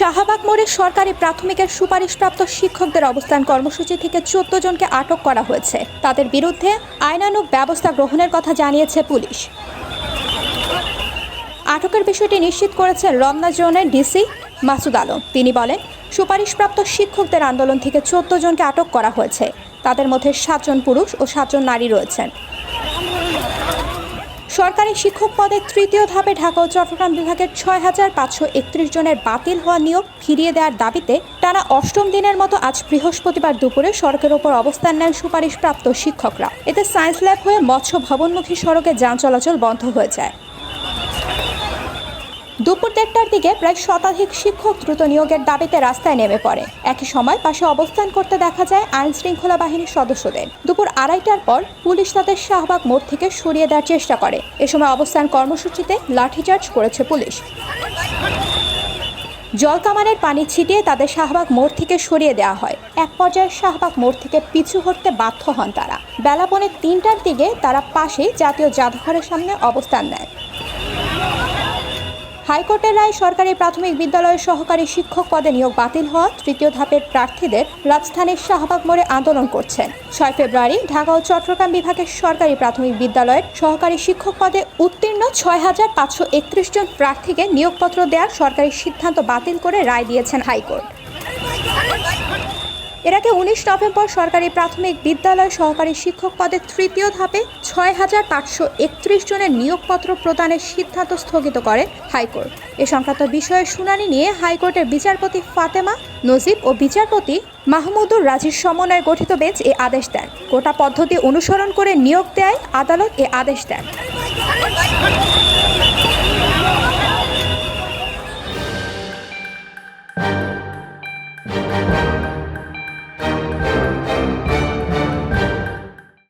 শাহবাগ মোড়ে সরকারি প্রাথমিকের সুপারিশপ্রাপ্ত শিক্ষকদের অবস্থান কর্মসূচি থেকে 14 জনকে আটক করা হয়েছে। তাদের বিরুদ্ধে আইনানুগ ব্যবস্থা গ্রহণের কথা জানিয়েছে পুলিশ। আটকের বিষয়টি নিশ্চিত করেছেন রমনা জোনের ডিসি মাসুদ আলম। তিনি বলেন, সুপারিশপ্রাপ্ত শিক্ষকদের আন্দোলন থেকে 14 জনকে আটক করা হয়েছে। তাদের মধ্যে 7 জন পুরুষ ও 7 জন নারী রয়েছেন। সরকারি শিক্ষক পদে তৃতীয় ধাপে ঢাকা ও চট্টগ্রাম বিভাগের 6,531 জনের বাতিল হওয়া নিয়োগ ফিরিয়ে দেওয়ার দাবিতে টানা 8ম দিনের মতো আজ বৃহস্পতিবার দুপুরে সড়কের ওপর অবস্থান নেন সুপারিশপ্রাপ্ত শিক্ষকরা। এতে সায়েন্স ল্যাব হয়ে মৎস্য ভবনমুখী সড়কে যান চলাচল বন্ধ হয়ে যায়। দুপুর 1টার দিকে প্রায় শতাধিক শিক্ষক দ্রুত নিয়োগের দাবিতে রাস্তায় নেমে পড়ে। একই সময় পাশে অবস্থান করতে দেখা যায় আইন শৃঙ্খলা বাহিনীর সদস্যদের। দুপুর 2:30টার পর পুলিশ তাদের শাহবাগ মোড় থেকে সরিয়ে দেওয়ার চেষ্টা করে। এ সময় অবস্থান কর্মসূচিতে লাঠিচার্জ করেছে পুলিশ। জলকামানের পানি ছিটিয়ে তাদের শাহবাগ মোড় থেকে সরিয়ে দেওয়া হয়। এক পর্যায়ে শাহবাগ মোড় থেকে পিছু হটতে বাধ্য হন তারা। বেলা 3:45টার দিকে তারা পাশেই জাতীয় জাদুঘরের সামনে অবস্থান নেয়। হাইকোর্টের রায় সরকারি প্রাথমিক বিদ্যালয়ের সহকারী শিক্ষক পদে নিয়োগ বাতিল হওয়া তৃতীয় ধাপের প্রার্থীদের রাজধানীর শাহবাগ মোড়ে আন্দোলন করছেন। 6 ফেব্রুয়ারি ঢাকা ও চট্টগ্রাম বিভাগের সরকারি প্রাথমিক বিদ্যালয়ের সহকারী শিক্ষক পদে উত্তীর্ণ 6,531 জন প্রার্থীকে নিয়োগপত্র দেওয়ার সরকারি সিদ্ধান্ত বাতিল করে রায় দিয়েছেন হাইকোর্ট। এর আগে 19 নভেম্বর সরকারি প্রাথমিক বিদ্যালয় সহকারী শিক্ষক পদে তৃতীয় ধাপে 6,531 জনের নিয়োগপত্র প্রদানের সিদ্ধান্ত স্থগিত করে হাইকোর্ট। এ সংক্রান্ত বিষয়ে শুনানি নিয়ে হাইকোর্টের বিচারপতি ফাতেমা নজিব ও বিচারপতি মাহমুদুর রাজির সমন্বয়ে গঠিত বেঞ্চ এ আদেশ দেন। গোটা পদ্ধতি অনুসরণ করে নিয়োগ দেয় আদালত এ আদেশ দেন।